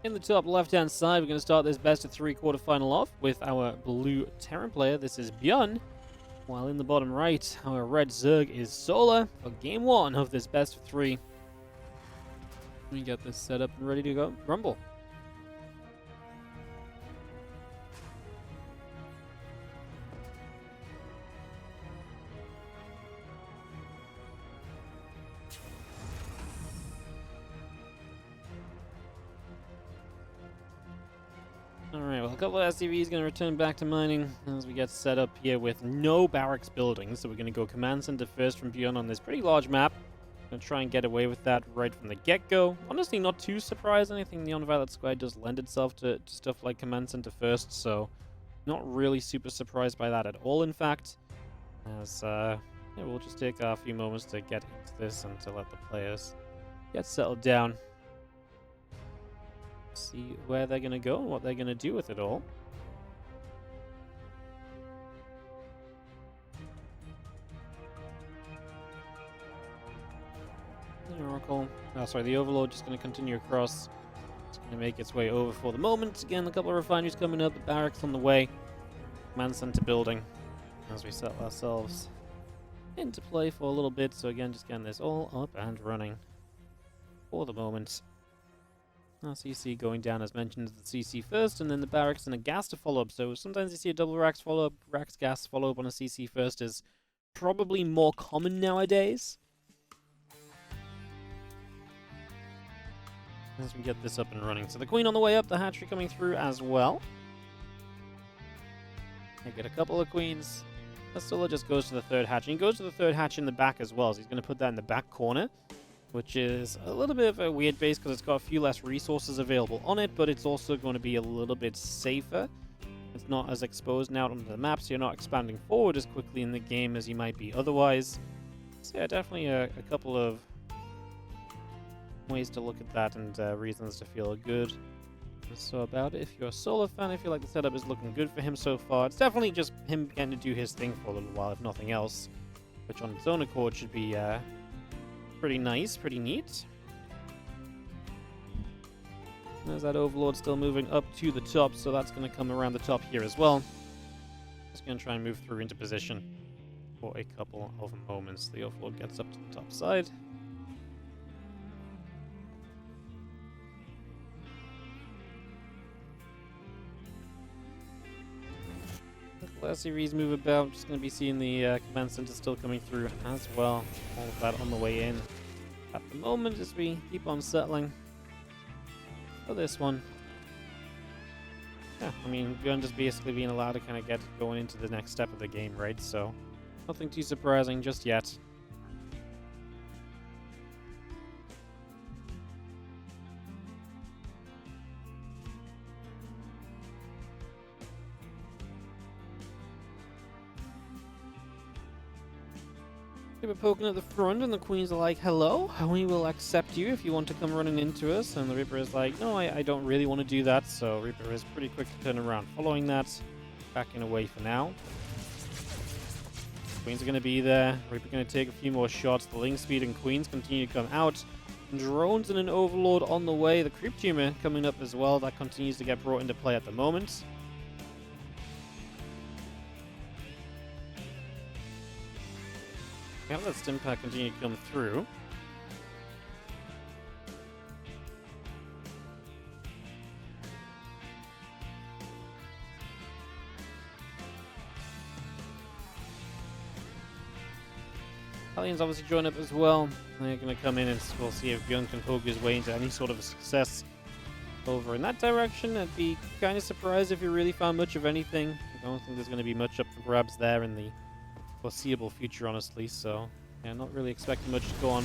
In the top left-hand side, we're going to start this best-of-3 quarterfinal off with our blue Terran player. This is ByuN. While in the bottom right, our red Zerg is Solar for game 1 of this best-of-3. We get this set up and ready to go. Rumble. Alright, well, a couple of SCVs going to return back to mining as we get set up here with no barracks buildings. So we're going to go command center first from ByuN on this pretty large map. Going to try and get away with that right from the get-go. Honestly, not too surprising. I think the Unviolet Squad does lend itself to stuff like command center first, so not really super surprised by that at all, in fact. As, yeah, we'll just take a few moments to get into this and to let the players get settled down. See where they're going to go and what they're going to do with it all. The Oracle, the Overlord just going to continue across. It's going to make its way over for the moment. Again, a couple of refineries coming up, the barracks on the way. Command center building as we set ourselves into play for a little bit. So again, just getting this all up and running for the moment. Now CC going down as mentioned, the CC first, and then the barracks and a gas to follow up. So sometimes you see a double racks follow up, racks gas follow up on a CC first is probably more common nowadays. As we get this up and running. So the Queen on the way up, the hatchery coming through as well. I get a couple of Queens. Astilla just goes to the third hatch, and he goes to the third hatch in the back as well, so he's going to put that in the back corner, which is a little bit of a weird base because it's got a few less resources available on it, but it's also going to be a little bit safer. It's not as exposed now onto the map, so you're not expanding forward as quickly in the game as you might be otherwise. So yeah, definitely a couple of ways to look at that and reasons to feel good. So about it, if you're a Solar fan, I feel like the setup is looking good for him so far. It's definitely just him getting to do his thing for a little while, if nothing else, which on its own accord should be pretty nice, pretty neat. There's that Overlord still moving up to the top, so that's going to come around the top here as well. Just going to try and move through into position for a couple of moments. The Overlord gets up to the top side. Last series move about, just going to be seeing the command center still coming through as well. All of that on the way in at the moment as we keep on settling for this one. Yeah, I mean, ByuN just basically being allowed to kind of get going into the next step of the game, right? So nothing too surprising just yet. We're poking at the front, and the Queens are like, hello, we will accept you if you want to come running into us. And the Reaper is like, no, I don't really want to do that. So Reaper is pretty quick to turn around following that, backing away for now. Queens are going to be there. Reaper going to take a few more shots. The Ling Speed and Queens continue to come out. Drones and an Overlord on the way. The Creep Tumor coming up as well. That continues to get brought into play at the moment. We have that stim pack continue to come through. Aliens obviously join up as well. They're going to come in and we'll see if ByuN can poke his way into any sort of a success over in that direction. I'd be kind of surprised if you really found much of anything. I don't think there's going to be much up for grabs there in the foreseeable future, honestly, so yeah, not really expecting much to go on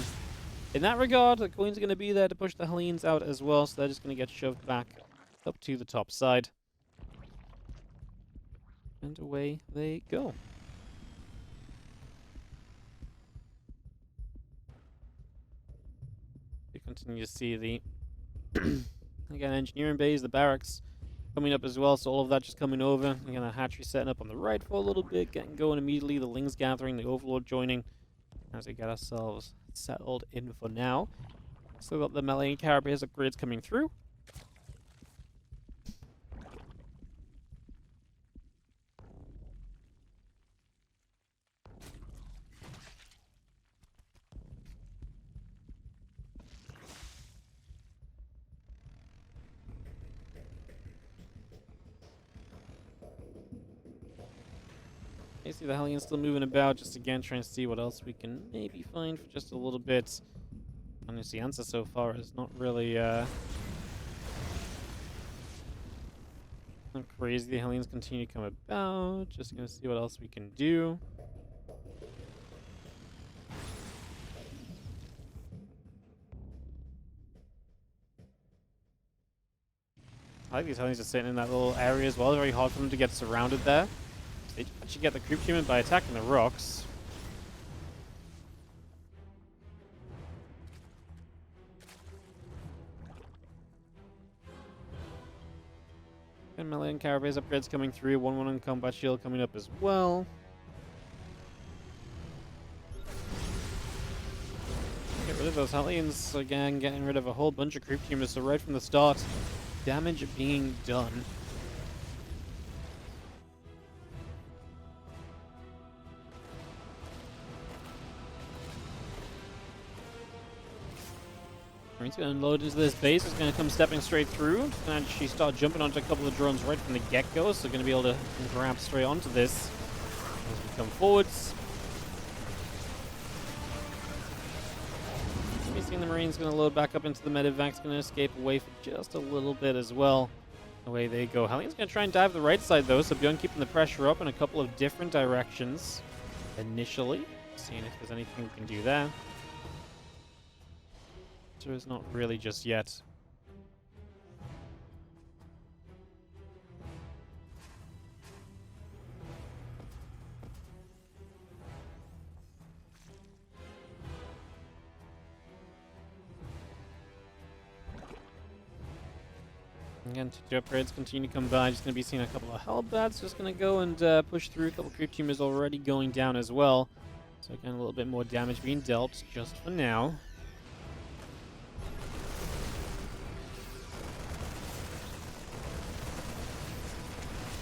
in that regard. The Queens are going to be there to push the Hellenes out as well, so they're just going to get shoved back up to the top side. And away they go. You continue to see the again, engineering bays, the barracks coming up as well, so all of that just coming over. Again, a hatchery setting up on the right for a little bit, getting going immediately. The Lings gathering, the Overlord joining as we get ourselves settled in for now. Still got the melee and Carapace upgrades coming through. I see the Hellions still moving about, just again trying to see what else we can maybe find for just a little bit. Honestly, the answer so far is not really not crazy. The Hellions continue to come about. Just gonna see what else we can do. I like these Hellions just sitting in that little area as well. It's very hard for them to get surrounded there. They actually get the creep human by attacking the rocks. And melee and carapace upgrades coming through. 1-1 on combat shield coming up as well. Get rid of those Hellions again, getting rid of a whole bunch of creep humans. So right from the start, damage being done. He's going to unload into this base. He's going to come stepping straight through. And she start jumping onto a couple of drones right from the get-go. So going to be able to grab straight onto this as we come forwards. We've seen the Marines going to load back up into the medevac's going to escape away for just a little bit as well. Away they go. Hellions going to try and dive the right side though. So ByuN keeping the pressure up in a couple of different directions initially. Seeing if there's anything we can do there. Is not really just yet. Again, 2 upgrades continue to come by. Just going to be seeing a couple of Hellbats. Just going to go and push through. A couple of creep teamers already going down as well. So again, a little bit more damage being dealt just for now.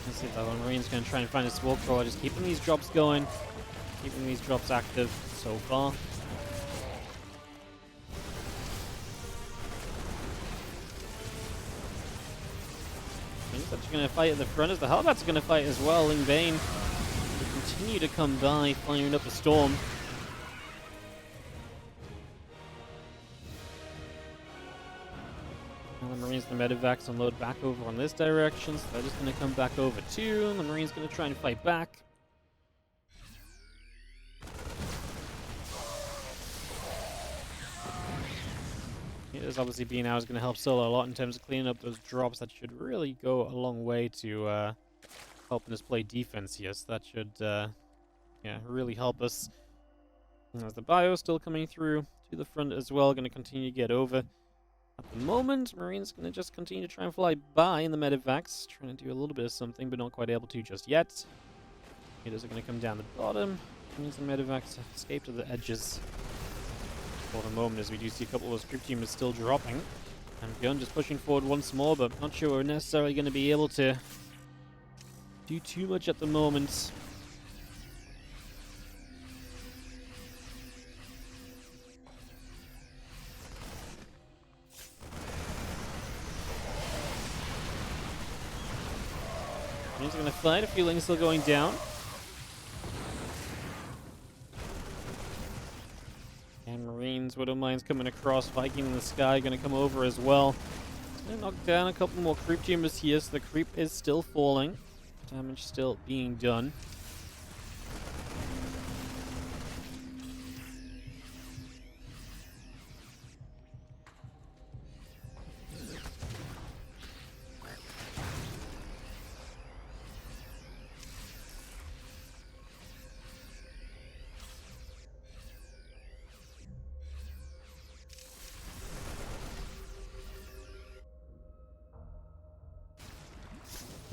Let's see if that one Marine's going to try and find a smoke thrower. Just keeping these drops going. Keeping these drops active so far. Marines actually going to fight at the front as the Hellbats are going to fight as well. Ling Bane will continue to come by, firing up a storm. The Marines and the medevacs unload back over on this direction, so they're just going to come back over too, and the Marines going to try and fight back. This obviously being out is going to help Solo a lot in terms of cleaning up those drops. That should really go a long way to helping us play defense here, so that should yeah, really help us. And there's the bio still coming through to the front as well, going to continue to get over. At the moment, Marine's going to just continue to try and fly by in the medevacs, trying to do a little bit of something, but not quite able to just yet. Heaters are going to come down the bottom. Means the medevacs escape to the edges for the moment, as we do see a couple of those creep teamers still dropping. And ByuN just pushing forward once more, but not sure we're necessarily going to be able to do too much at the moment. He's going to fight. A few lings still going down. And Marines, Widow Mines coming across. Viking in the sky going to come over as well. Going to knock down a couple more creep teamers here, so the creep is still falling. Damage still being done.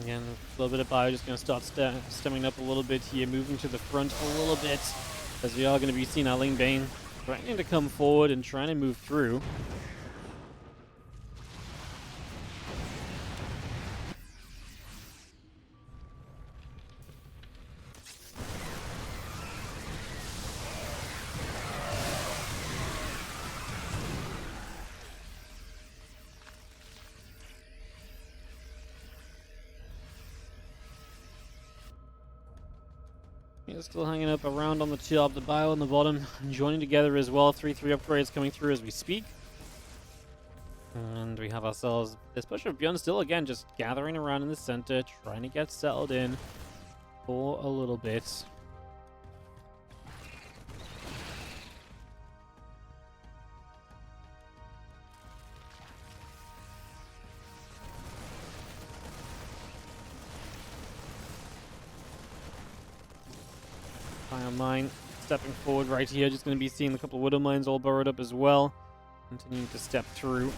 Again, a little bit of bio just going to start stemming up a little bit here, moving to the front a little bit, as we are going to be seeing our Ling Bane threatening to come forward and trying to move through. He's still hanging up around on the top, the bio on the bottom, joining together as well. 3-3 upgrades coming through as we speak. And we have ourselves this push of ByuN still, again, just gathering around in the center, trying to get settled in for a little bit. Iron Mine stepping forward right here, just going to be seeing a couple of Widow Mines all burrowed up as well. Continuing to step through.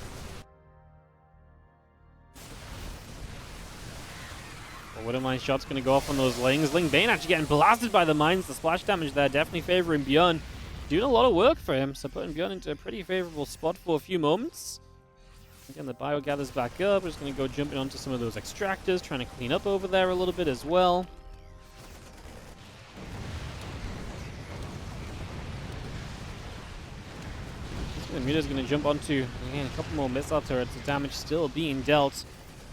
The Widow Mine shot's going to go off on those Lings. Ling Bane actually getting blasted by the mines. The splash damage there definitely favoring ByuN. Doing a lot of work for him, so putting ByuN into a pretty favorable spot for a few moments. Again, the bio gathers back up. We're just going to go jumping onto some of those extractors, trying to clean up over there a little bit as well. The Muta's going to jump onto, again, a couple more missile turrets. The damage still being dealt.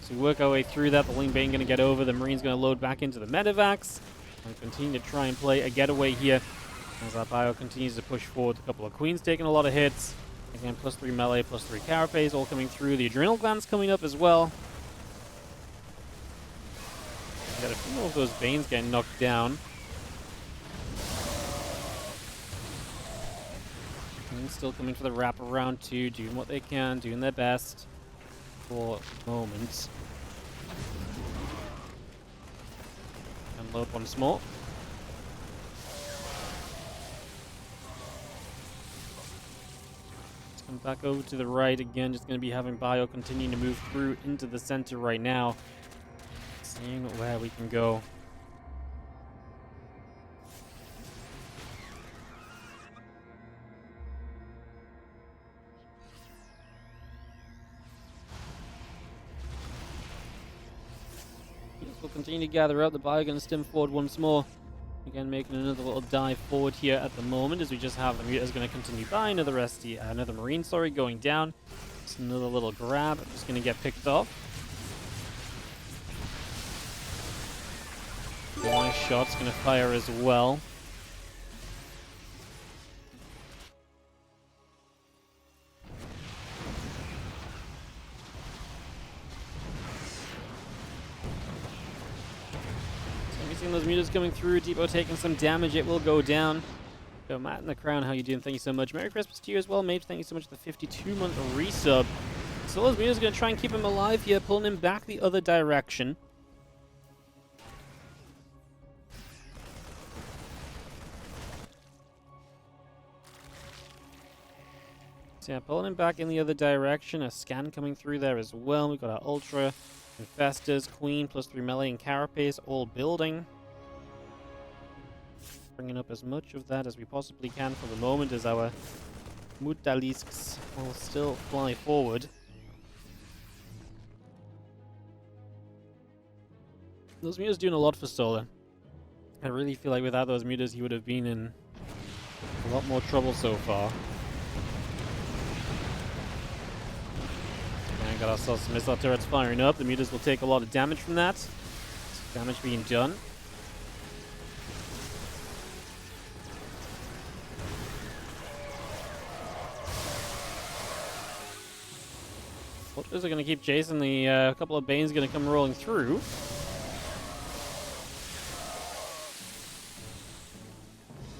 So we work our way through that. The Ling Bane going to get over. The Marine's going to load back into the medevacs. And continue to try and play a getaway here. As our bio continues to push forward. A couple of Queens taking a lot of hits. Again, +3 melee, +3 carapace all coming through. The adrenal glands coming up as well. We got a few more of those Banes getting knocked down. Still coming for the wraparound too, doing what they can, doing their best for moments. And load once more. Let's come back over to the right again, just going to be having bio continuing to move through into the center right now. Seeing where we can go. We'll continue to gather up. The bio going to stem forward once more. Again, making another little dive forward here at the moment as we just have the Muta's going to continue by another another Marine, sorry, going down. Just another little grab. Just going to get picked off. One shot's going to fire as well. Seeing those Mutas coming through, Depot taking some damage, it will go down. So Matt in the Crown, how you doing? Thank you so much. Merry Christmas to you as well, mate. Thank you so much for the 52-month resub. So those Mutas are going to try and keep him alive here, pulling him back the other direction. So yeah, pulling him back in the other direction. A scan coming through there as well. We've got our Ultra, Infestors, Queen, +3 melee, and Carapace all building. Bringing up as much of that as we possibly can for the moment as our Mutalisks will still fly forward. Those Mutas doing a lot for Solar. I really feel like without those Mutas he would have been in a lot more trouble so far. And got ourselves some missile turrets firing up. The Mutas will take a lot of damage from that. Damage being done. Vultures are going to keep chasing. The couple of Banes going to come rolling through.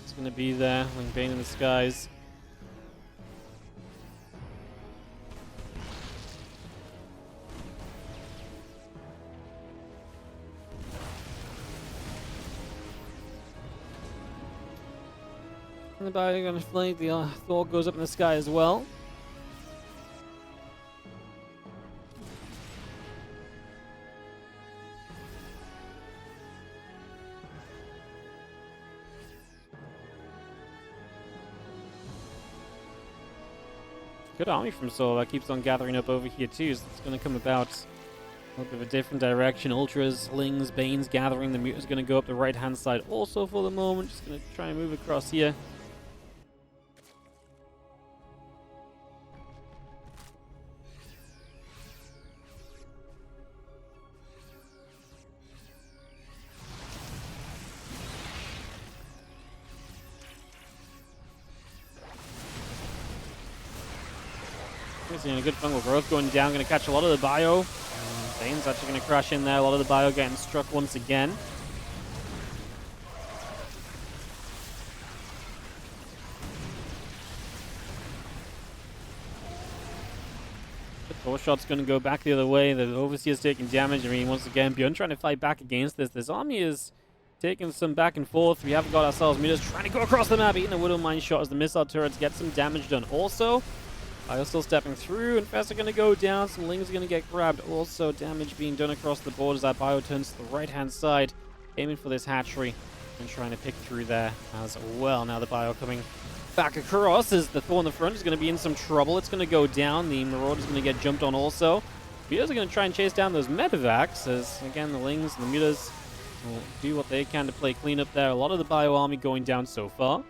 It's going to be there. Ling Bane in the skies. And the Bio going to flank. The Thor goes up in the sky as well. Good army from Solar. That keeps on gathering up over here too, so it's going to come about a little bit of a different direction. Ultras, Lings, Banes gathering. The Muta's going to go up the right-hand side also for the moment. Just going to try and move across here. We're seeing a good fungal growth going down. Going to catch a lot of the bio. Zane's actually going to crash in there. A lot of the bio getting struck once again. The Thor shot's going to go back the other way. The Overseer's taking damage. I mean, once again, ByuN trying to fight back against this. This army is taking some back and forth. We haven't got ourselves meters trying to go across the map, eating the Widow Mine shot as the missile turrets get some damage done. Also, Bio still stepping through. Infests are going to go down. Some Lings are going to get grabbed. Also, damage being done across the board as that Bio turns to the right-hand side, aiming for this hatchery and trying to pick through there as well. Now the Bio coming back across as the Thor in the front is going to be in some trouble. It's going to go down. The Marauder's going to get jumped on also. Mutas are going to try and chase down those medevacs as, again, the Lings and the Mutas will do what they can to play clean up there. A lot of the Bio army going down so far.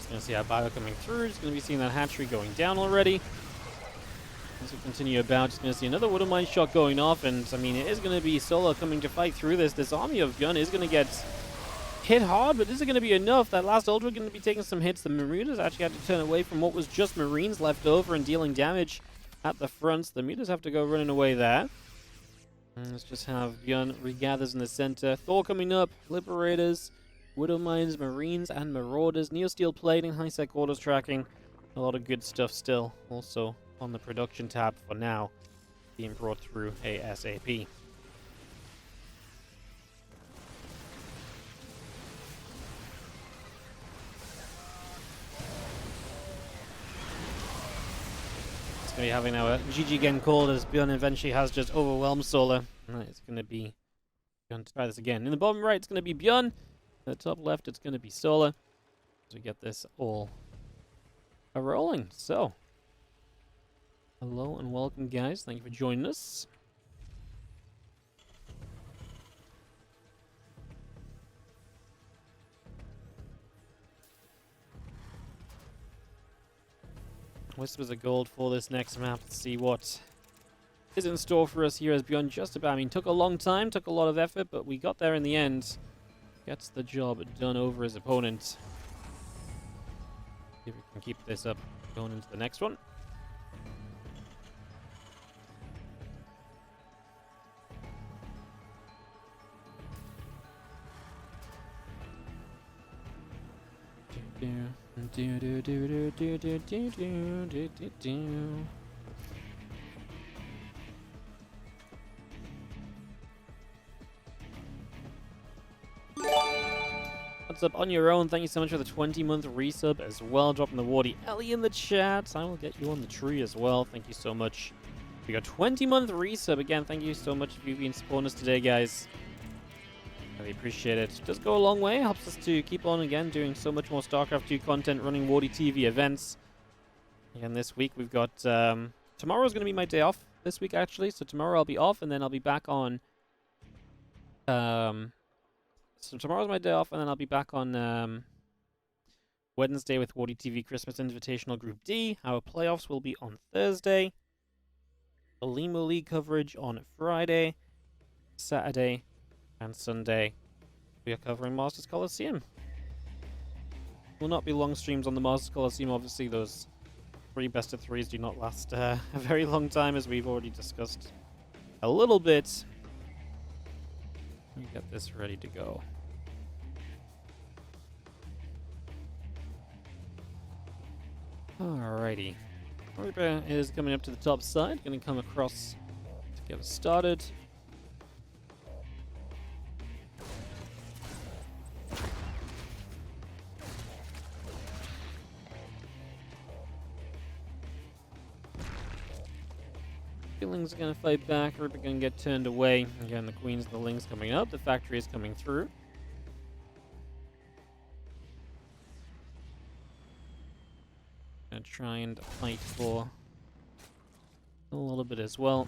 Going to see our Bio coming through. Just going to be seeing that hatchery going down already. As we continue about, just going to see another Widow Mine shot going off. And, I mean, it is going to be Solo coming to fight through this. This army of ByuN is going to get hit hard, but is it going to be enough? That last Ultra going to be taking some hits. The Marooners actually had to turn away from what was just Marines left over and dealing damage at the fronts. The Mutas have to go running away there. And let's just have ByuN regathers in the center. Thor coming up. Liberators. Widow Mines, Marines, and Marauders. Neosteel plating, high-sec orders tracking. A lot of good stuff still. Also on the production tab for now. Being brought through ASAP. It's going to be having our GG again called as ByuN eventually has just overwhelmed Solar. And it's going to be... Going to try this again. In the bottom right, it's going to be ByuN. At the top left, it's going to be Solar. As we get this all rolling. So, hello and welcome, guys. Thank you for joining us. Whispers of Gold for this next map. Let's see what is in store for us here as ByuN just about. I mean, took a long time, took a lot of effort, but we got there in the end. Gets the job done over his opponent. See if we can keep this up going into the next one. What's up on your own? Thank you so much for the 20-month resub as well. Dropping the Wardy Ellie in the chat. I will get you on the tree as well. Thank you so much. We got 20-month resub again. Thank you so much for you being supporting us today, guys. Really appreciate it. It does go a long way. Helps us to keep on again doing so much more StarCraft 2 content, running WardiTV events. Again, this week we've got tomorrow's going to be my day off this week actually. So tomorrow I'll be off and then I'll be back on So tomorrow's my day off, and then I'll be back on Wednesday with WardiTV Christmas Invitational Group D. Our playoffs will be on Thursday. The Limo League coverage on Friday, Saturday, and Sunday. We are covering Masters Coliseum. Will not be long streams on the Masters Coliseum. Obviously, those 3 best-of-3s do not last a very long time, as we've already discussed a little bit. Let me get this ready to go. Alrighty. Reaper is coming up to the top side. Going to come across to get us started. Lings are going to fight back. Reaper going to get turned away. Again, the Queens and the Lings coming up. The factory is coming through. Going to try and fight for a little bit as well.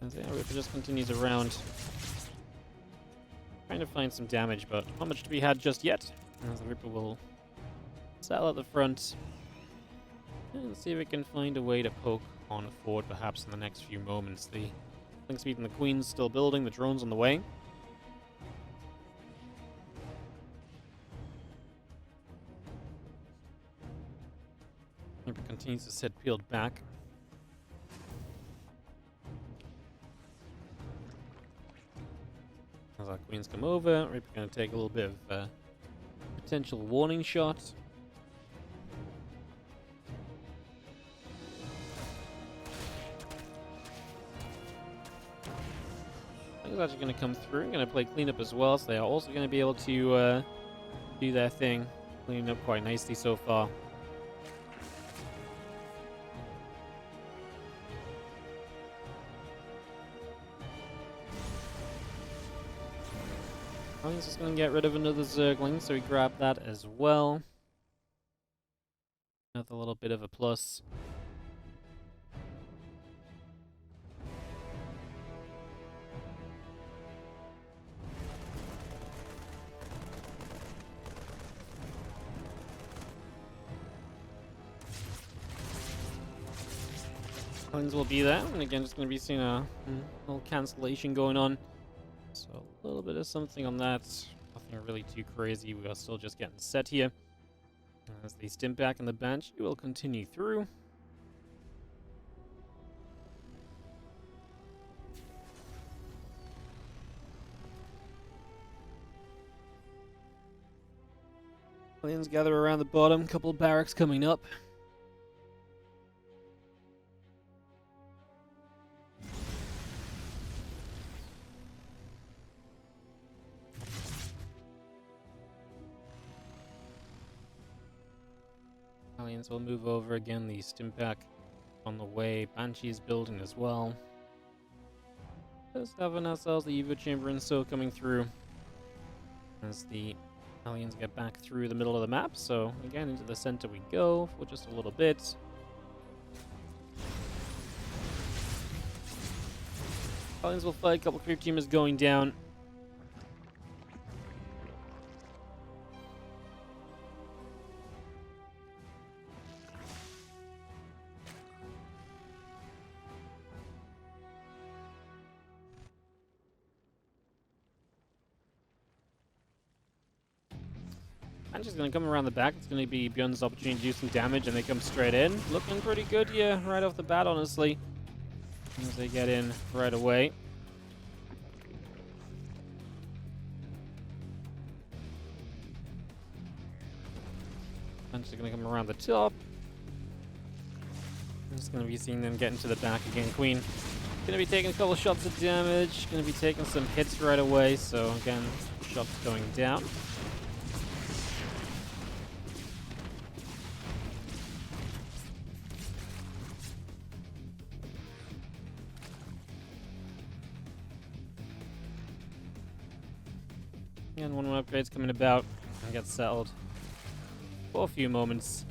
As Reaper just continues around. Trying trying to find some damage, but not much to be had just yet. As the Reaper will settle at the front. And see if we can find a way to poke on forward perhaps in the next few moments. The Link Speed and the Queen's still building, the drone's on the way. Reaper continues to sit peeled back. As our Queens come over, Reaper going to take a little bit of potential warning shot. I think it's actually going to come through. I'm going to play cleanup as well, so they are also going to be able to do their thing. Cleaning up quite nicely so far. He's just going to get rid of another Zergling, so we grab that as well. Another little bit of a plus. Things will be there, and again, just going to be seeing a little cancellation going on. So a little bit of something on that. Nothing really too crazy. We are still just getting set here. As the stimp back and the bench, we will continue through. Planes gather around the bottom. Couple of barracks coming up. Aliens will move over again. The Stimpack on the way. Banshee's building as well. Just having ourselves the Evo Chamber and so coming through as the aliens get back through the middle of the map. So again, into the center we go for just a little bit. Aliens will fight. A couple creep teamers going down. Banshee's going to come around the back. It's going to be ByuN's opportunity to do some damage, and they come straight in. Looking pretty good here right off the bat, honestly. As they get in right away. Banshee's going to come around the top. I'm just going to be seeing them get into the back again. Queen going to be taking a couple of shots of damage. Going to be taking some hits right away. So again, shots going down. And one more upgrade's coming about and gets settled for a few moments.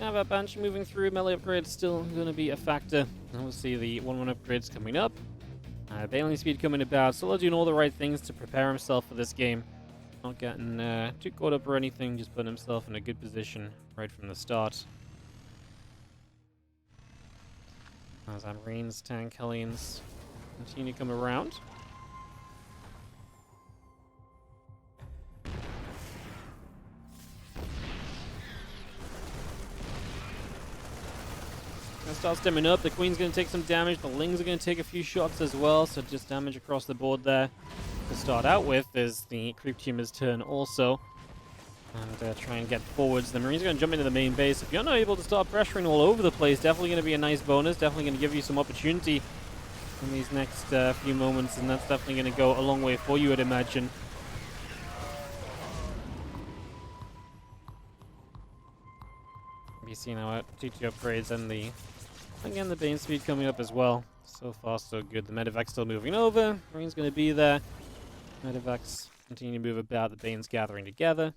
Now that Banshee moving through, melee upgrade's still going to be a factor. And we'll see the 1-1 upgrades coming up. Bailing speed coming about. Solo doing all the right things to prepare himself for this game. Not getting too caught up or anything, just putting himself in a good position right from the start. As our Marines, tank, Hellions continue to come around. Gonna start stemming up. The Queen's going to take some damage. The Lings are going to take a few shots as well. So just damage across the board there. To start out with is the Creep Teamer's turn also. And try and get forwards. The Marines are going to jump into the main base. If you're not able to start pressuring all over the place, definitely going to be a nice bonus. Definitely going to give you some opportunity in these next few moments. And that's definitely going to go a long way for you, I'd imagine. Be seeing our T2 upgrades and again, the Bane speed coming up as well. So far, so good. The Medevac's still moving over. Marine's going to be there. Medevac's continue to move about. The Bane's gathering together.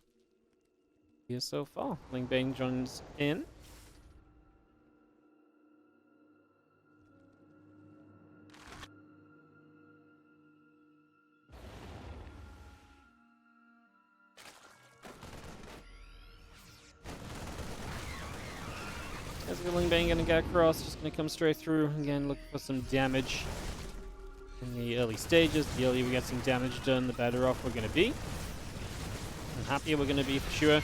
Here so far. Link Bane joins in. Ling Bang gonna get across, just gonna come straight through. Again, look for some damage in the early stages. The earlier we get some damage done, the better off we're gonna be. And happier we're gonna be for sure.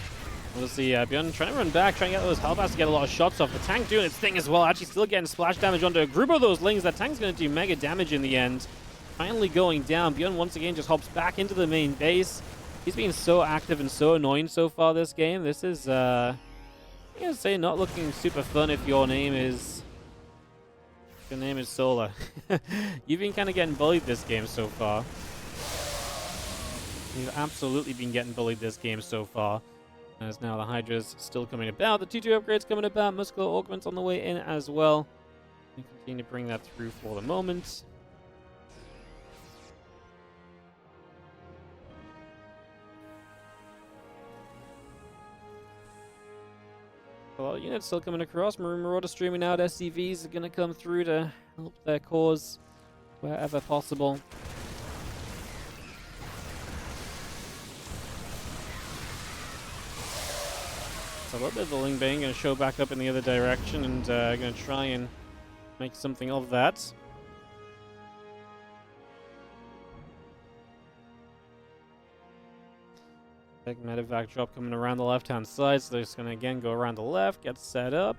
We'll see ByuN trying to run back, trying to get those Hellbats to get a lot of shots off. The tank doing its thing as well, actually still getting splash damage onto a group of those Lings. That tank's gonna do mega damage in the end. Finally going down. ByuN once again just hops back into the main base. He's been so active and so annoying so far this game. This is, I'm gonna say, not looking super fun if your name is Solar. You've been kind of getting bullied this game so far. You've absolutely been getting bullied this game so far. As now the Hydra's still coming about. The 2-2 upgrade's coming about. Muscular Augment's on the way in as well. We continue to bring that through for the moment. A lot of units still coming across. Maroon Marauder streaming out. SCVs are going to come through to help their cause wherever possible. A little bit of the Ling Bang going to show back up in the other direction and going to try and make something of that. Big medevac drop coming around the left-hand side, so they're just going to again go around the left, get set up,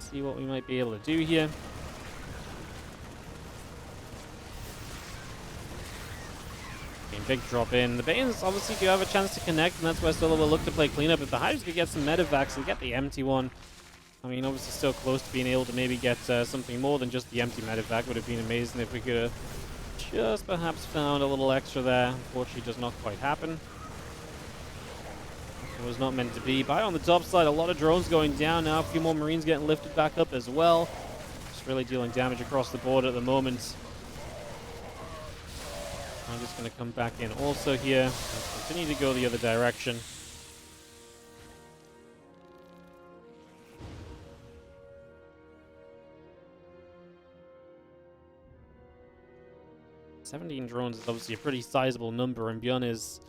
see what we might be able to do here. Big drop in. The Banes obviously do have a chance to connect, and that's where Solo will look to play cleanup. If the Hydras could get some medevacs and get the empty one, I mean, obviously still close to being able to maybe get something more than just the empty medevac. Would have been amazing if we could have just perhaps found a little extra there. Unfortunately, does not quite happen. It was not meant to be. By on the top side, a lot of drones going down now. A few more Marines getting lifted back up as well. Just really dealing damage across the board at the moment. I'm just going to come back in also here. Let's continue to go the other direction. $17 drones is obviously a pretty sizable number, and ByuN is,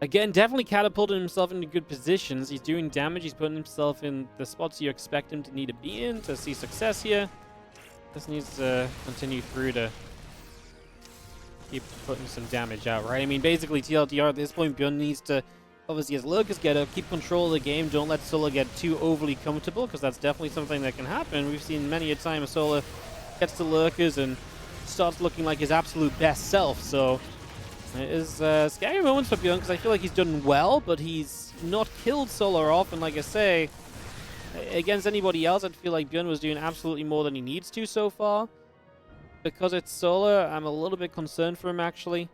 again, definitely catapulting himself into good positions. He's doing damage. He's putting himself in the spots you expect him to need to be in to see success here. Just needs to continue through to keep putting some damage out, right? I mean, basically, TLDR at this point, ByuN needs to, obviously, as Lurkers get up, keep control of the game. Don't let Solar get too overly comfortable, because that's definitely something that can happen. We've seen many a time Solar gets to Lurkers and starts looking like his absolute best self. So it is scary moments for ByuN, because I feel like he's done well, but he's not killed Solar off. And like I say, against anybody else, I'd feel like ByuN was doing absolutely more than he needs to so far. Because it's Solar, I'm a little bit concerned for him, actually.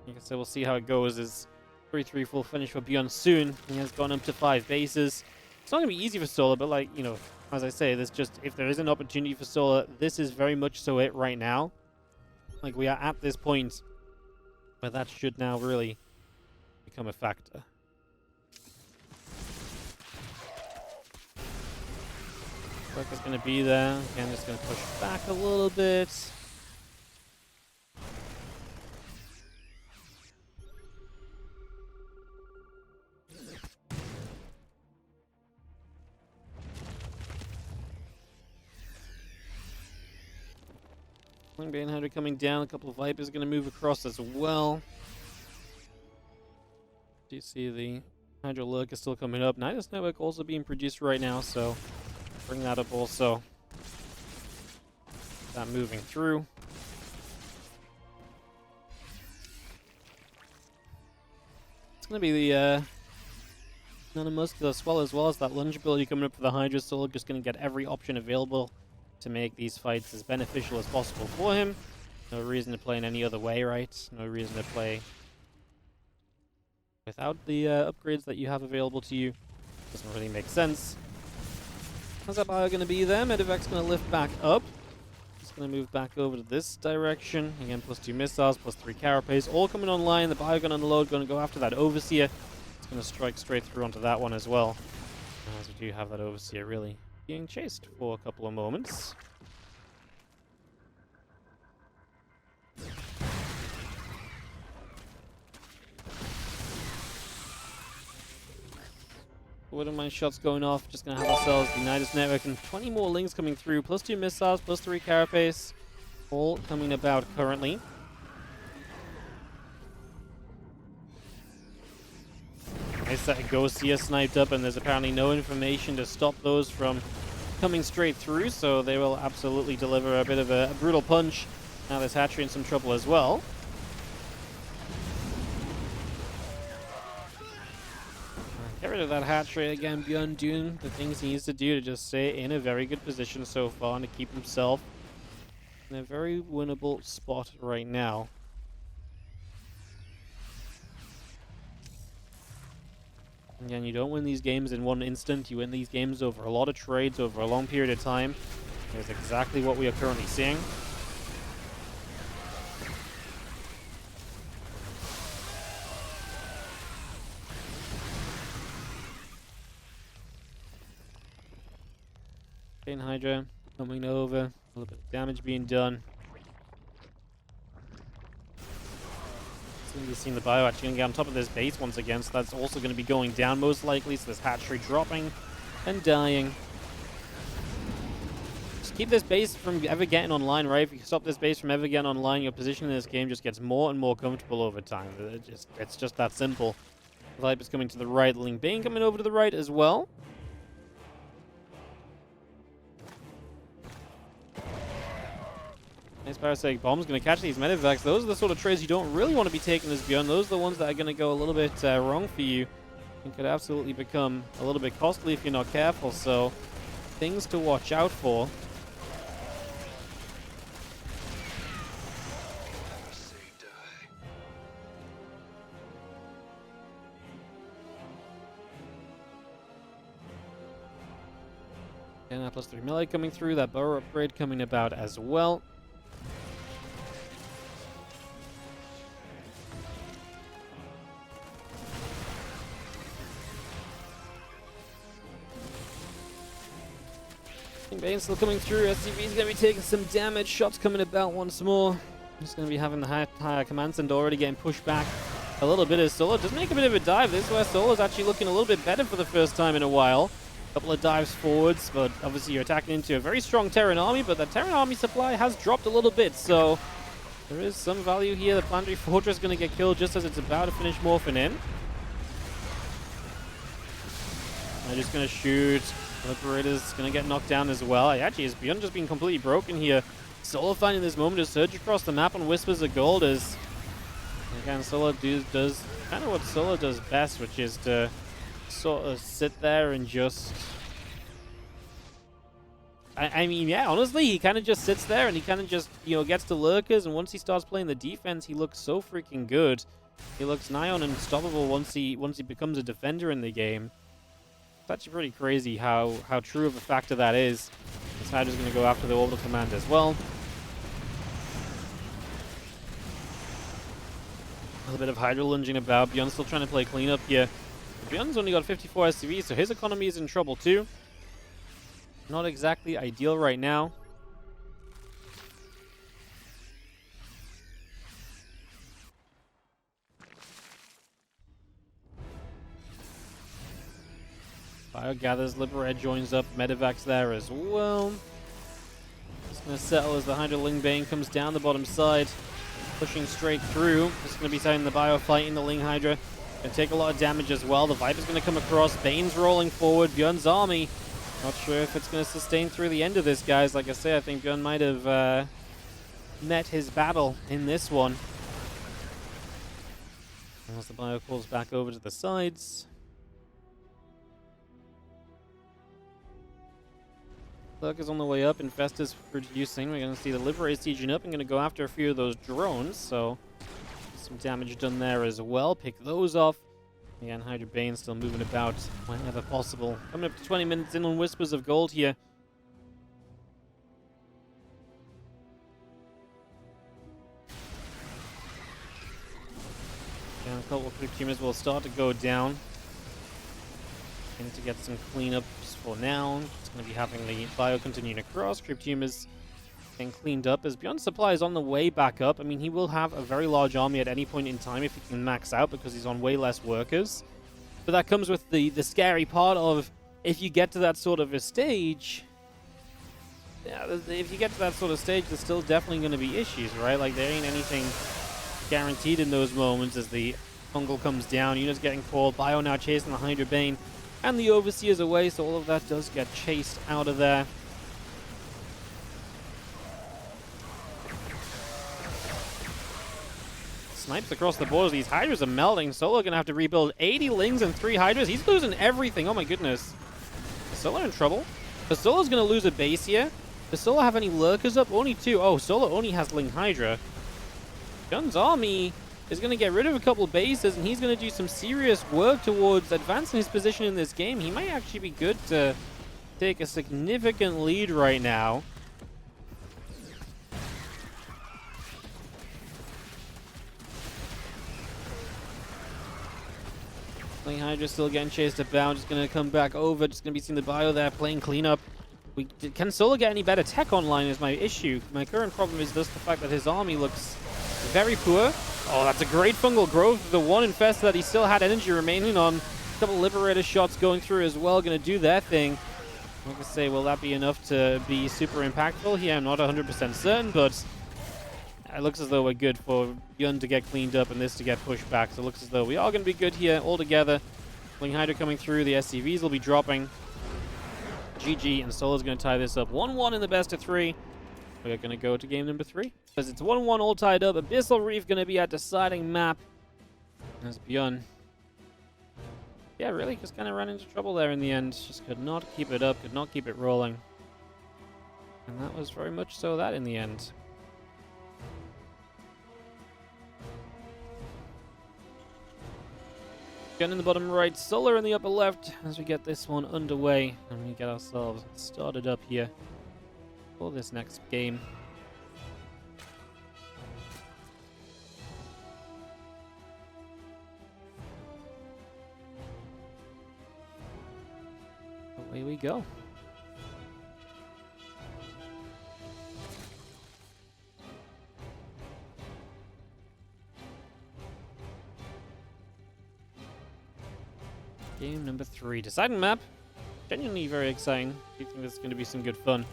Like I said, we'll see how it goes. Is 3-3 full finish for ByuN soon. He has gone up to 5 bases. It's not going to be easy for Solar, but, like, you know, as I say, this just, if there is an opportunity for Solar, this is very much so it right now. Like, we are at this point where that should now really become a factor. Work is going to be there. Again, just going to push back a little bit. Bane Hydra coming down. A couple of Vipers going to move across as well. Do you see the Hydra Lurk is still coming up? Nidus Network also being produced right now, so bring that up also. That moving through. It's going to be the Nanomuscular Swell as well as that lunge ability coming up for the Hydra. So just going to get every option available to make these fights as beneficial as possible for him. No reason to play in any other way, right? No reason to play without the upgrades that you have available to you. Doesn't really make sense. How's that bio going to be there? Medevac's going to lift back up. Just going to move back over to this direction. Again, +2 missiles, +3 carapace, all coming online. The bio going to unload, going to go after that Overseer. It's going to strike straight through onto that one as well. As we do have that Overseer really being chased for a couple of moments. Wouldn't mind shots going off. Just going to have ourselves the Nidus Network and 20 more links coming through. +2 missiles, +3 carapace. All coming about currently. Nice that Ghost here sniped up, and there's apparently no information to stop those from coming straight through, so they will absolutely deliver a bit of a brutal punch. Now there's Hatchery in some trouble as well. Get rid of that Hatchery again. ByuN doing the things he needs to do to just stay in a very good position so far and to keep himself in a very winnable spot right now. Again, you don't win these games in one instant. You win these games over a lot of trades, over a long period of time. That's exactly what we are currently seeing. Chain Hydra coming over. A little bit of damage being done. You've seen the Bio actually going to get on top of this base once again, so that's also going to be going down most likely. So this Hatchery dropping and dying. Just keep this base from ever getting online, right? If you stop this base from ever getting online, your position in this game just gets more and more comfortable over time. It's just that simple. Viper's coming to the right, Ling Bane coming over to the right as well. Nice parasitic bomb's going to catch these medevacs. Those are the sort of trades you don't really want to be taking as ByuN. Those are the ones that are going to go a little bit wrong for you and could absolutely become a little bit costly if you're not careful. So, things to watch out for. And that +3 melee coming through. That burrow upgrade coming about as well. Bane still coming through. SCV is going to be taking some damage. Shots coming about once more. He's going to be having the higher command center already getting pushed back a little bit as Solo does make a bit of a dive. This is where Solo's actually looking a little bit better for the first time in a while. A couple of dives forwards, but obviously you're attacking into a very strong Terran army, but the Terran army supply has dropped a little bit, so there is some value here. The Planetary Fortress is going to get killed just as it's about to finish morphing in. I'm just going to shoot. Liberator's going to get knocked down as well. Actually, is ByuN just being completely broken here. Solo finding this moment to surge across the map on Whispers of Gold as, again, Solo does kind of what Solo does best, which is to sort of sit there and just... I mean, yeah, honestly, he kind of just sits there and he kind of just, you know, gets to lurkers, and once he starts playing the defense, he looks so freaking good. He looks nigh on unstoppable once he becomes a defender in the game. It's actually pretty crazy how true of a factor that is. This Hydra's going to go after the orbital command as well. A little bit of Hydra lunging about. ByuN's still trying to play cleanup here. ByuN's only got 54 SCV, so his economy is in trouble too. Not exactly ideal right now. Bio gathers, Liberator joins up, Medevac's there as well. Just going to settle as the Hydra Ling Bane comes down the bottom side, pushing straight through. Just going to be setting the Bio fighting the Ling Hydra. Going to take a lot of damage as well. The Viper's going to come across, Bane's rolling forward, ByuN's army. Not sure if it's going to sustain through the end of this, guys. Like I say, I think ByuN might have met his battle in this one. As the Bio calls back over to the sides. Lurker's on the way up, Infestor's producing. We're going to see the Liberator sieging up. I'm going to go after a few of those drones, so some damage done there as well. Pick those off. Again, Hydra Bane still moving about whenever possible. Coming up to 20 minutes in on Whispers of Gold here. And a couple of quick teamers will start to go down. And to get some cleanups for now. It's going to be having the Bio continuing across. Crypt Humors getting cleaned up as ByuN's supply is on the way back up. I mean, he will have a very large army at any point in time if he can max out because he's on way less workers. But that comes with the scary part of if you get to that sort of a stage. Yeah, if you get to that sort of stage, there's still definitely going to be issues, right? Like, there ain't anything guaranteed in those moments as the fungal comes down. Unit's getting called. ByuN now chasing the Hydra Bane. And the Overseer's away, so all of that does get chased out of there. Snipes across the board. These Hydras are melting. Solo going to have to rebuild 80 Lings and 3 Hydras. He's losing everything. Oh my goodness. Is Solo in trouble? Because Solo's going to lose a base here. Does Solo have any lurkers up? Only 2. Oh, Solo only has Ling Hydra. ByuN's army is going to get rid of a couple bases, and he's going to do some serious work towards advancing his position in this game. He might actually be good to take a significant lead right now. Ling Hydra still getting chased about. Just going to come back over. Just going to be seeing the bio there playing cleanup. Can Solo get any better tech online is my issue. My current problem is just the fact that his army looks very poor. Oh, that's a great fungal growth. The one infest that he still had energy remaining on. A couple Liberator shots going through as well. Going to do their thing. Like I say, will that be enough to be super impactful here? I'm not 100% certain, but it looks as though we're good for ByuN to get cleaned up and this to get pushed back. So it looks as though we are going to be good here all together. Ling Hydra coming through. The SCVs will be dropping. GG, and Solo's going to tie this up 1-1 in the best of 3. We're going to go to game number 3. Because it's 1-1 all tied up. Abyssal Reef going to be our deciding map. As ByuN, yeah, really just kind of ran into trouble there in the end. Just could not keep it up, could not keep it rolling. And that was very much so that in the end. ByuN in the bottom right, Solar in the upper left as we get this one underway and we get ourselves started up here for this next game. Away we go. Game number 3. Deciding map. Genuinely very exciting. I think this is going to be some good fun.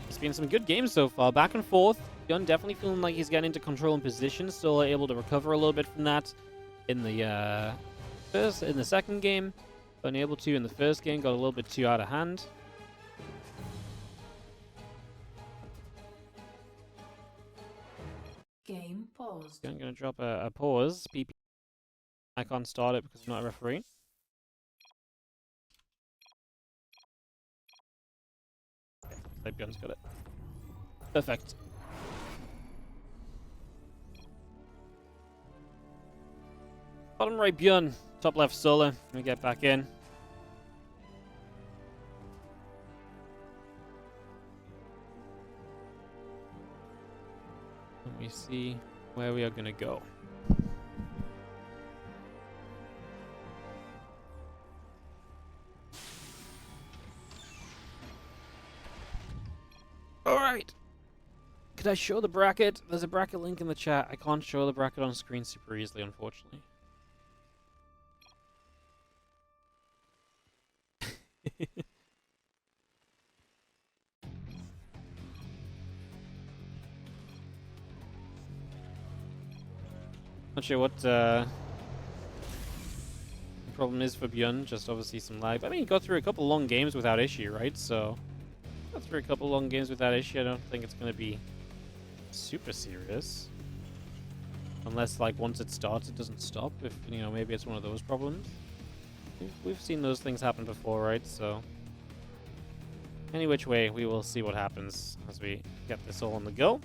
It's been some good games so far. Back and forth. ByuN definitely feeling like he's getting into control and position. Still able to recover a little bit from that in the second game. Unable to in the first game. Got a little bit too out of hand. Game paused. I'm going to drop a pause. PP. I can't start it because I'm not a referee. Okay, ByuN's got it. Perfect. Bottom right ByuN, top left Solar. Let me get back in. Let me see where we are going to go. Alright. Could I show the bracket? There's a bracket link in the chat. I can't show the bracket on screen super easily, unfortunately. Not sure what the problem is for ByuN, just obviously some lag. I mean, he got through a couple long games without issue, right? So, got through a couple long games without issue. I don't think it's going to be super serious. Unless, like, once it starts, it doesn't stop. If, you know, maybe it's one of those problems. We've seen those things happen before, right? So, any which way, we will see what happens as we get this all on the go.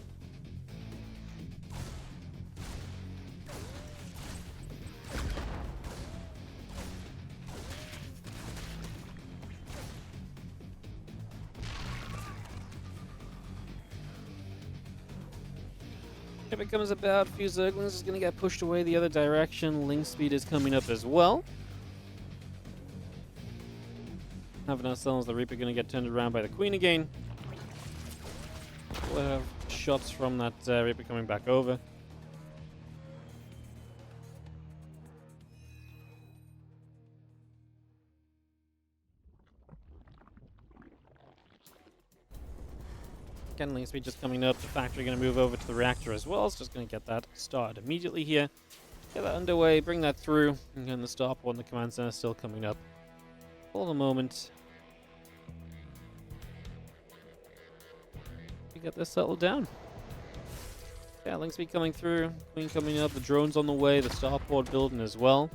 If it comes about, a few Zerglings is going to get pushed away the other direction. Link speed is coming up as well. Having ourselves the Reaper going to get turned around by the Queen again. We'll have shots from that Reaper coming back over. Again, link speed just coming up. The factory going to move over to the reactor as well. It's just going to get that started immediately here. Get that underway, bring that through. And again, the starport and the command center still coming up for the moment. We get this settled down. Yeah, link speed coming through. Queen coming up. The drone's on the way. The starport building as well.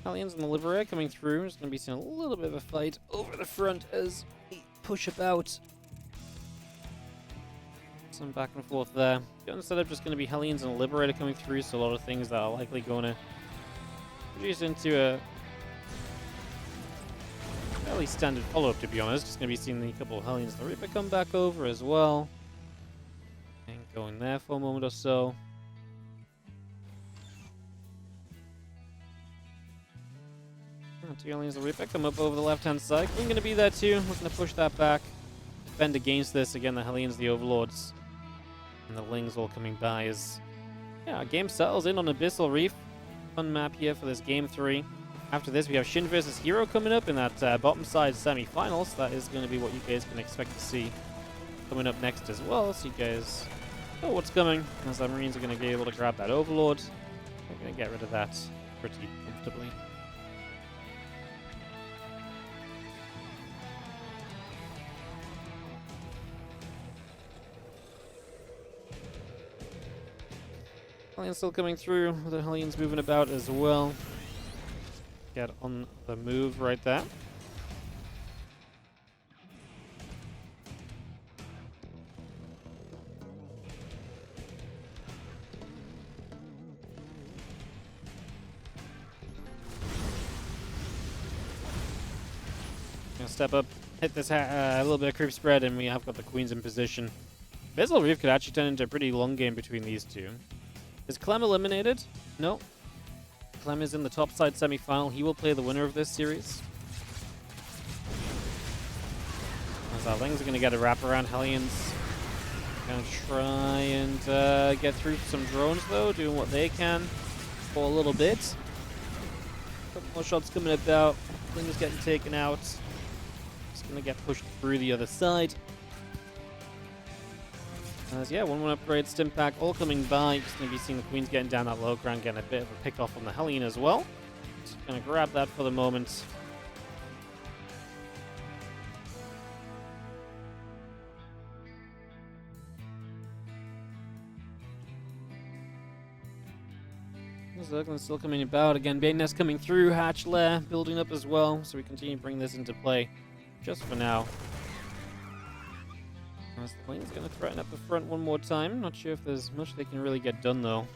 Hellions and the Liberator coming through. There's going to be seeing a little bit of a fight over the front as we push about. Some back and forth there. Instead of just going to be Hellions and a Liberator coming through, so a lot of things that are likely going to produce into a fairly standard follow-up, to be honest. Just going to be seeing a couple of Hellions and the Reaper come back over as well. And going there for a moment or so. Two Hellions and the Reaper come up over the left-hand side. Queen going to be there too. We're going to push that back. Defend against this. Again, the Hellions, the Overlords, and the Lings all coming by as our game settles in on Abyssal Reef. Fun map here for this game 3. After this, we have Shin versus Hero coming up in that bottom side semi-finals. That is going to be what you guys can expect to see coming up next as well. So you guys know what's coming. As the Marines are going to be able to grab that Overlord. We're going to get rid of that pretty comfortably. Hellions still coming through, the Hellions moving about as well. Get on the move right there. Gonna step up, hit this a little bit of creep spread, and we have got the Queens in position. Abyssal Reef could actually turn into a pretty long game between these two. Is Clem eliminated? No. Clem is in the topside semi-final. He will play the winner of this series. As our Lings are going to get a wraparound. Hellions going to try and get through some drones, though, doing what they can for a little bit. A couple more shots coming about. Lings getting taken out. Just going to get pushed through the other side. Yeah, 1-1 upgrade, stim pack, all coming by. Just going to be seeing the Queens getting down that low ground, getting a bit of a pick off on the Hellion as well. Just going to grab that for the moment. Zerglin's still coming about. Again, Bane Nest coming through, Hatch Lair building up as well. So we continue to bring this into play just for now. As the Lane's going to threaten up the front one more time. Not sure if there's much they can really get done, though.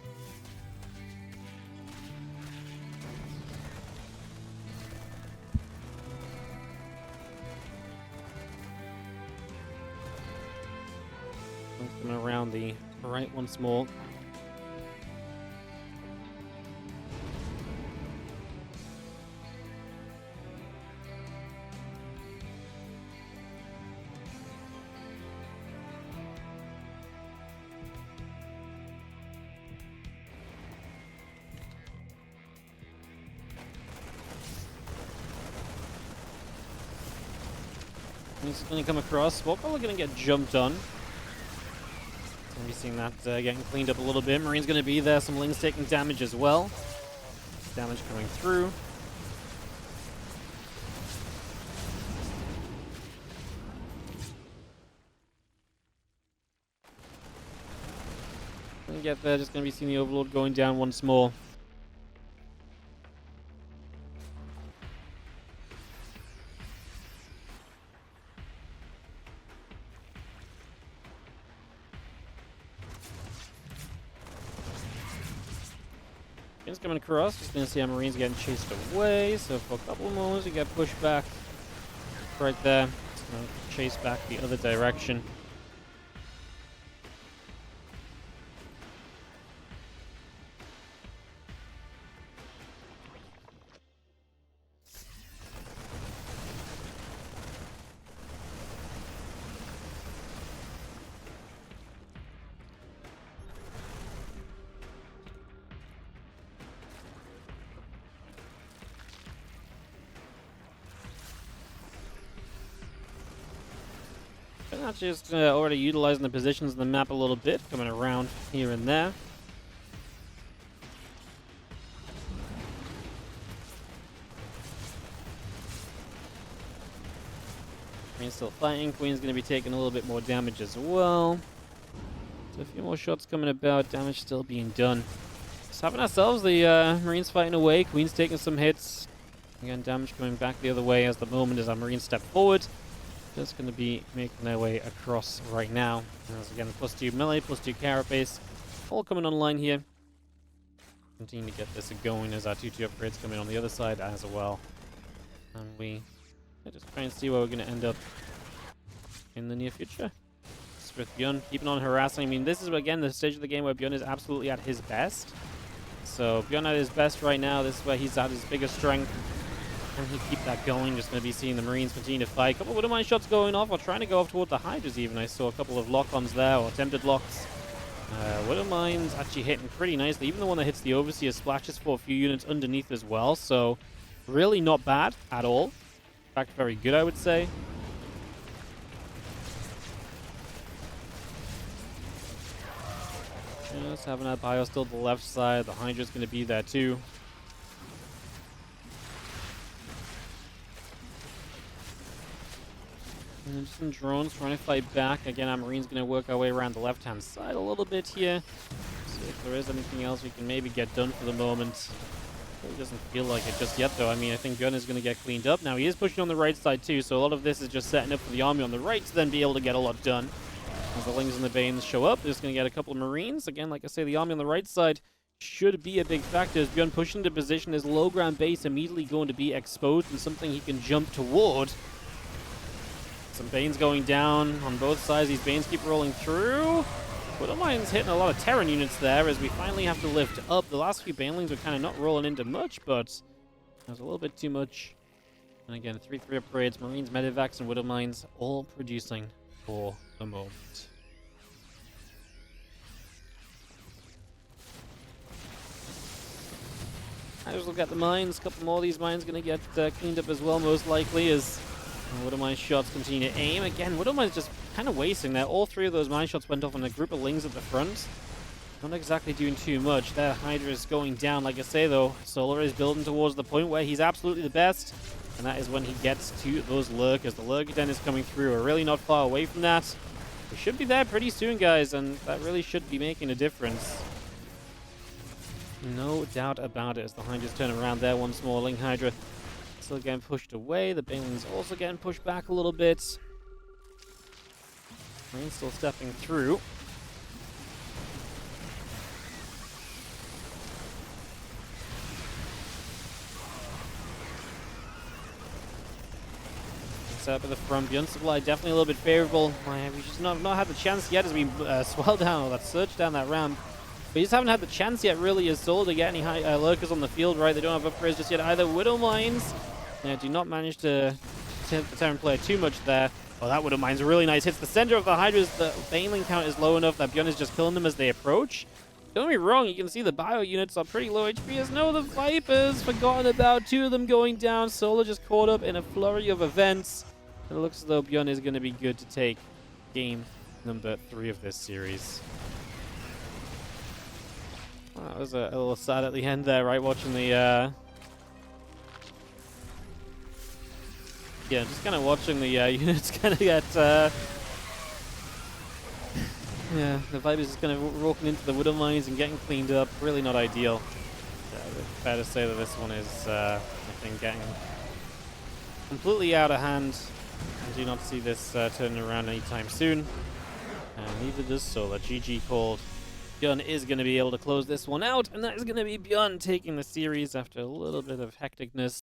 Coming around the right once more. He's going to come across. We're probably going to get jumped on. Going to be seeing that getting cleaned up a little bit. Marine's going to be there. Some Lings taking damage as well. Damage coming through. Going to get there. Just going to be seeing the Overlord going down once more. Coming across, just gonna see our Marines getting chased away. So for a couple of moments, we get pushed back right there. Chase back the other direction. just already utilizing the positions in the map a little bit, coming around here and there. Queen's still fighting. Queen's going to be taking a little bit more damage as well. So a few more shots coming about. Damage still being done. Just having ourselves the Marines fighting away. Queen's taking some hits. Again, damage coming back the other way as the moment as our Marines step forward. Just going to be making their way across right now. As again, +2 melee, +2 carapace. All coming online here. Continue to get this going as our 2-2 upgrades come in on the other side as well. And we just try and see where we're going to end up in the near future. With ByuN keeping on harassing. I mean, this is, again, the stage of the game where ByuN is absolutely at his best. So, ByuN at his best right now. This is where he's at his biggest strength. Can he keep that going? Just going to be seeing the Marines continue to fight. A couple of WardiTV shots going off, or trying to go off toward the Hydras even. I saw a couple of lock-ons there, or attempted locks. WardiTV's actually hitting pretty nicely. Even the one that hits the Overseer splashes for a few units underneath as well. So, really not bad at all. In fact, very good, I would say. Just having that bio still to the left side. The Hydra's going to be there too. And just some drones trying to fight back. Again, our Marine's going to work our way around the left-hand side a little bit here. See if there is anything else we can maybe get done for the moment. It doesn't feel like it just yet, though. I mean, I think ByuN is going to get cleaned up. Now, he is pushing on the right side, too, so a lot of this is just setting up for the army on the right to then be able to get a lot done. As the Lings and the Banes show up, they're just going to get a couple of Marines. Again, like I say, the army on the right side should be a big factor. As ByuN pushing into position, his low ground base immediately going to be exposed and something he can jump toward. Some Banes going down on both sides. These Banes keep rolling through. WardiTV's hitting a lot of Terran units there as we finally have to lift up. The last few Banelings were kind of not rolling into much, but there's a little bit too much. And again, 3-3 upgrades, Marines, Medivacs, and WardiTVs all producing for the moment. I just look at the mines. A couple more of these mines going to get cleaned up as well, most likely, as WardiTV's shots continue to aim. Again, WardiTV's just kind of wasting there. All three of those mine shots went off on a group of Lings at the front. Not exactly doing too much. That Hydra is going down. Like I say, though, Solar is building towards the point where he's absolutely the best. And that is when he gets to those Lurkers. The Lurker Den is coming through. We're really not far away from that. We should be there pretty soon, guys, and that really should be making a difference. No doubt about it, as the Hydras turn around there. One small Ling Hydra still getting pushed away. The Banelings also getting pushed back a little bit. Marines still stepping through. Up at the front, ByuN supply definitely a little bit favorable. We just not had the chance yet as we swell down, or that surge down that ramp. We just haven't had the chance yet, really, as Soul to get any lurkers on the field, right? They don't have upgrades just yet either. WardiTVs do not manage to hit the Terran player too much there. Oh, that WardiTV's really nice. Hits the center of the Hydras. The Baneling count is low enough that ByuN is just killing them as they approach. Don't get me wrong, you can see the bio units are pretty low HP. As no, the Vipers, forgotten about. Two of them going down. Solar just caught up in a flurry of events. And it looks as though ByuN is going to be good to take game number 3 of this series. Well, that was a little sad at the end there, right? Watching the... yeah, just kind of watching the units kind of get... yeah, the Vipers just kind of walking into the WardiTVs and getting cleaned up. Really not ideal. Fair to say that this one is, I think, getting completely out of hand. I do not see this turning around anytime soon. And neither does Solar. GG called. ByuN is going to be able to close this one out, and that is going to be ByuN taking the series after a little bit of hecticness.